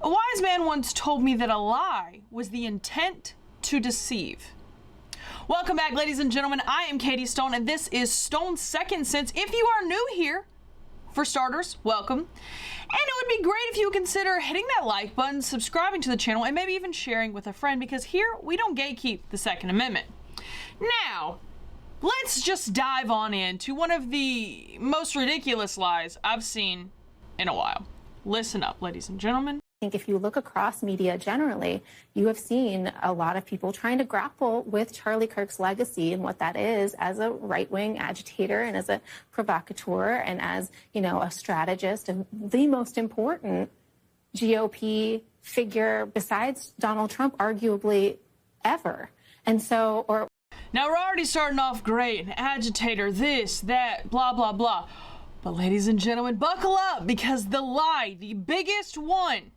A wise man once told me that a lie was the intent to deceive. Welcome back, ladies and gentlemen. I am Katie Stone, and this is Stone's Second Sense. If you are new here, for starters, welcome. And it would be great if you would consider hitting that like button, subscribing to the channel, and maybe even sharing with a friend, because here we don't gatekeep the Second Amendment. Now, let's just dive on into one of the most ridiculous lies I've seen in a while. Listen up, ladies and gentlemen. I think if you look across media generally, you have seen a lot of people trying to grapple with Charlie Kirk's legacy and what that is as a right-wing agitator and as a provocateur and as, you know, a strategist and the most important GOP figure besides Donald Trump, arguably ever. And so, Now we're already starting off great. An agitator, this, that, blah, blah, blah. But ladies and gentlemen, buckle up, because the lie, the biggest one,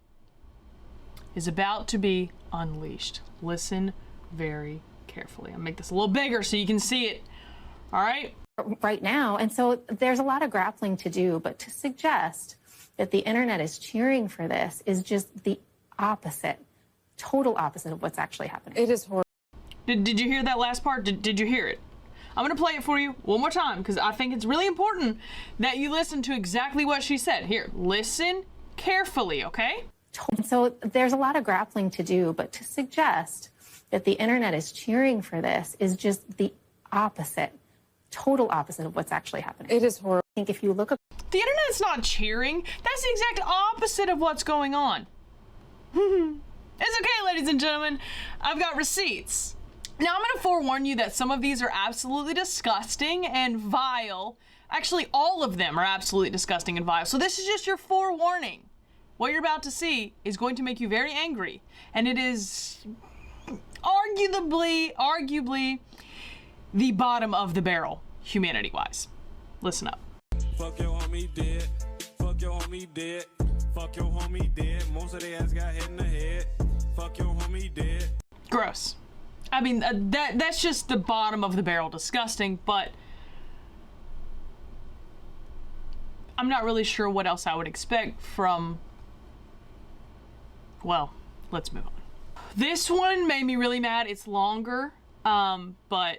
is about to be unleashed. Listen very carefully. I'll make this a little bigger so you can see it. All right? right now. And so there's a lot of grappling to do, but to suggest that the internet is cheering for this is just the opposite, total opposite of what's actually happening. It is horrible. Did you hear that last part? Did you hear it? I'm going to play it for you one more time, because I think it's really important that you listen to exactly what she said. Here, listen carefully, okay? So there's a lot of grappling to do, but to suggest that the internet is cheering for this is just the opposite, total opposite of what's actually happening. It is horrible. I think if you look at the internet's not cheering. That's the exact opposite of what's going on. It's okay, ladies and gentlemen. I've got receipts. Now, I'm going to forewarn you that some of these are absolutely disgusting and vile. Actually, all of them are absolutely disgusting and vile. So this is just your forewarning. What you're about to see is going to make you very angry. And it is arguably the bottom of the barrel, humanity-wise. Listen up. Fuck your homie dead. Fuck your homie dead. Fuck your homie dead. Most of their ass got hit in the head. Fuck your homie dead. Gross. I mean, that's just the bottom of the barrel disgusting, but I'm not really sure what else I would expect from, well, let's move on. This one made me really mad. It's longer, but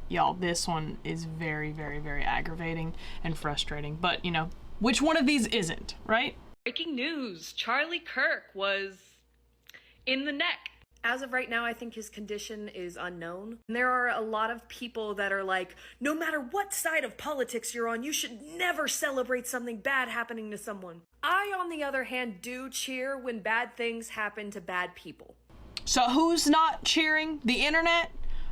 y'all, this one is very, very, very aggravating and frustrating. But, you know, which one of these isn't, right? Breaking news, Charlie Kirk was in the neck. As of right now, I think his condition is unknown. And there are a lot of people that are like, no matter what side of politics you're on, you should never celebrate something bad happening to someone. I, on the other hand, do cheer when bad things happen to bad people. So who's not cheering? The internet?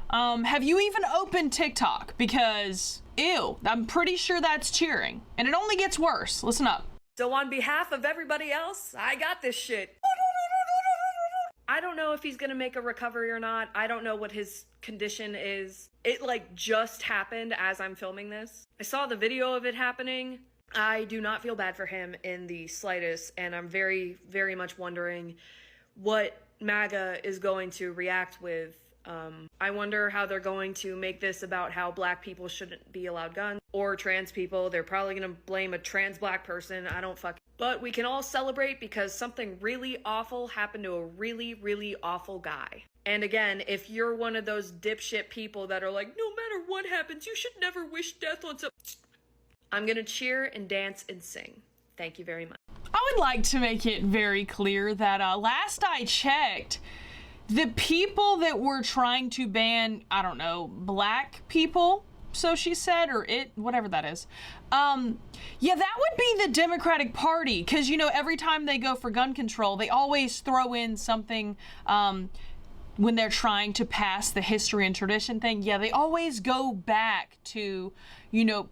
Have you even opened TikTok? Because, ew, I'm pretty sure that's cheering. And it only gets worse. Listen up. So on behalf of everybody else, I got this shit. I don't know if he's gonna make a recovery or not. I don't know what his condition is. It like just happened as I'm filming this. I saw the video of it happening. I do not feel bad for him in the slightest, and I'm very, very much wondering what MAGA is going to react with. I wonder how they're going to make this about how black people shouldn't be allowed guns, or trans people. They're probably gonna blame a trans black person. I don't fucking. But we can all celebrate because something really awful happened to a really, really awful guy. And again, if you're one of those dipshit people that are like, no matter what happens, you should never wish death on some. I'm gonna cheer and dance and sing. Thank you very much. I would like to make it very clear that last I checked, the people that were trying to ban, I don't know, black people, so she said, or it, whatever that is. Yeah, that would be the Democratic Party, because, you know, every time they go for gun control, they always throw in something when they're trying to pass the history and tradition thing. Yeah, they always go back to, you know,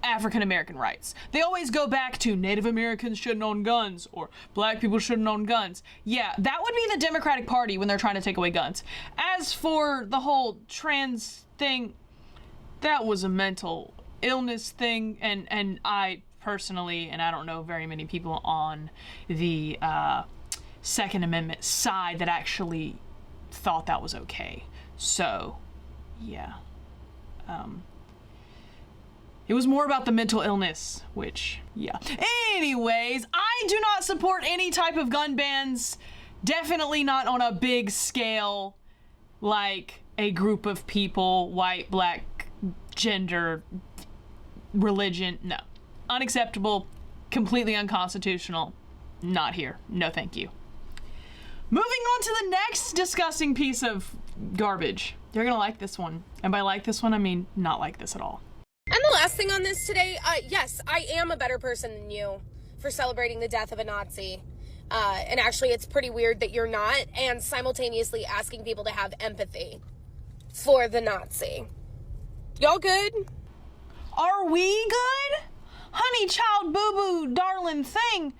African-American rights. They always go back to Native Americans shouldn't own guns, or black people shouldn't own guns. Yeah, that would be the Democratic Party when they're trying to take away guns. As for the whole trans thing, that was a mental illness thing, and I personally, and I don't know very many people on the Second Amendment side that actually thought that was okay. So, yeah. It was more about the mental illness, which, yeah. Anyways, I do not support any type of gun bans. Definitely not on a big scale, like a group of people, white, black, gender, religion. No. Unacceptable, completely unconstitutional. Not here. No, thank you. Moving on to the next disgusting piece of garbage. You're gonna like this one. And by like this one, I mean not like this at all. And the last thing on this today, yes, I am a better person than you for celebrating the death of a Nazi. And actually, it's pretty weird that you're not, and simultaneously asking people to have empathy for the Nazi. Y'all good? Are we good? Honey, child, boo-boo, darling thing.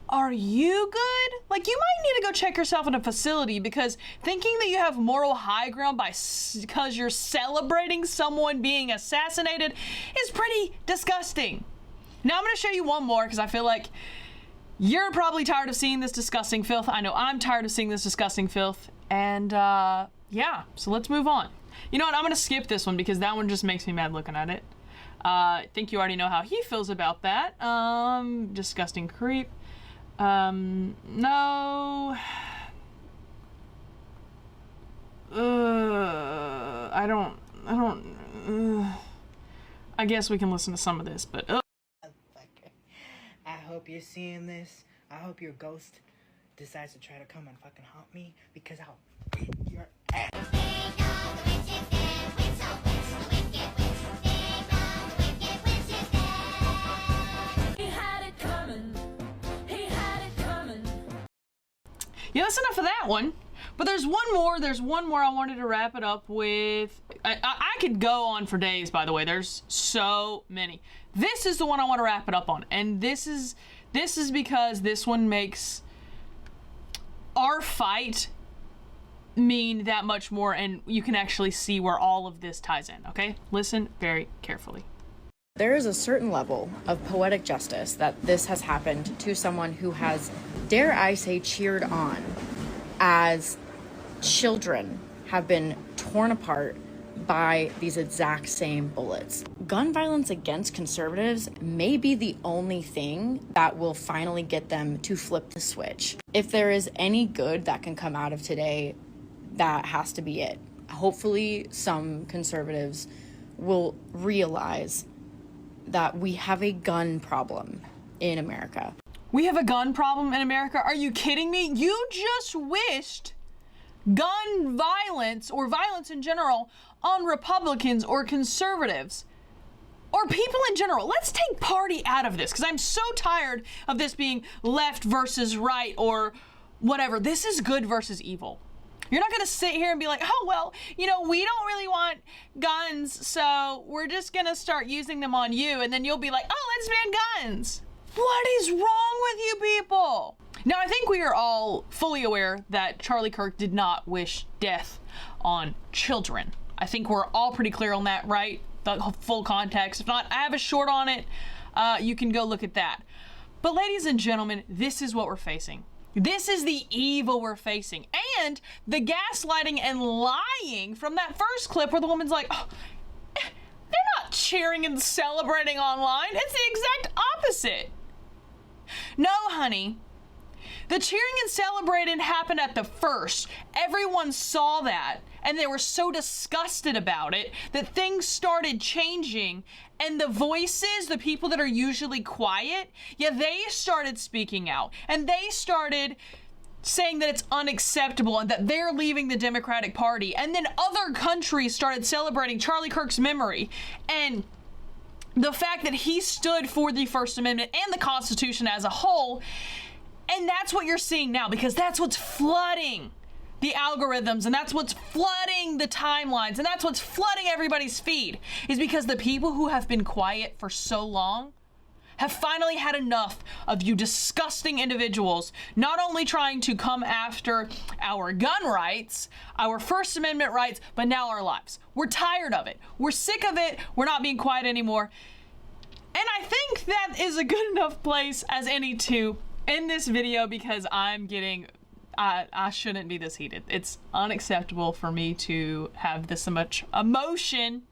Are you good? Like, you might need to go check yourself in a facility, because thinking that you have moral high ground because you're celebrating someone being assassinated is pretty disgusting. Now I'm going to show you one more, because I feel like you're probably tired of seeing this disgusting filth. I know I'm tired of seeing this disgusting filth. And yeah, so let's move on. You know what? I'm going to skip this one because that one just makes me mad looking at it. I think you already know how he feels about that. Disgusting creep. No. I guess we can listen to some of this, but I hope you're seeing this. I hope your ghost decides to try to come and fucking haunt me, because I'll beat your ass. yeah, that's enough of that one. But there's one more. There's one more I wanted to wrap it up with. I could go on for days, by the way. There's so many. This is the one I want to wrap it up on. And this is because this one makes our fight mean that much more, and you can actually see where all of this ties in, okay? Listen very carefully. There is a certain level of poetic justice that this has happened to someone who has, dare I say, cheered on as children have been torn apart by these exact same bullets. Gun violence against conservatives may be the only thing that will finally get them to flip the switch. If there is any good that can come out of today, that has to be it. Hopefully some conservatives will realize that we have a gun problem in America. We have a gun problem in America? Are you kidding me? You just wished gun violence, or violence in general, on Republicans or conservatives or people in general. Let's take party out of this, because I'm so tired of this being left versus right or whatever. This is good versus evil. You're not going to sit here and be like, oh, well, you know, we don't really want guns, so we're just going to start using them on you. And then you'll be like, oh, let's ban guns. What is wrong with you people? Now, I think we are all fully aware that Charlie Kirk did not wish death on children. I think we're all pretty clear on that, right? The full context. If not, I have a short on it. You can go look at that. But ladies and gentlemen, this is what we're facing. This is the evil we're facing. And the gaslighting and lying from that first clip where the woman's like, oh, they're not cheering and celebrating online. It's the exact opposite. No, honey. The cheering and celebrating happened at the first. Everyone saw that, and they were so disgusted about it that things started changing, and the voices, the people that are usually quiet, yeah, they started speaking out, and they started saying that it's unacceptable and that they're leaving the Democratic Party. And then other countries started celebrating Charlie Kirk's memory and the fact that he stood for the First Amendment and the Constitution as a whole. And that's what you're seeing now, because that's what's flooding the algorithms, and that's what's flooding the timelines, and that's what's flooding everybody's feed, is because the people who have been quiet for so long have finally had enough of you disgusting individuals not only trying to come after our gun rights, our First Amendment rights, but now our lives. We're tired of it. We're sick of it. We're not being quiet anymore. And I think that is a good enough place as any to end this video, because I'm getting, I shouldn't be this heated. It's unacceptable for me to have this much emotion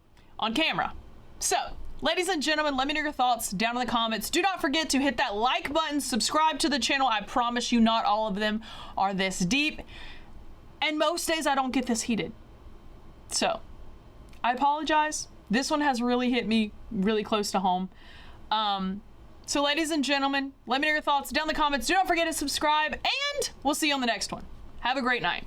on camera. So, Ladies and gentlemen, let me know your thoughts down in the comments. Do not forget to hit that like button, subscribe to the channel. I promise you not all of them are this deep. And most days I don't get this heated. So, I apologize. This one has really hit me really close to home. So ladies and gentlemen, let me know your thoughts down in the comments. Do not forget to subscribe, and we'll see you on the next one. Have a great night.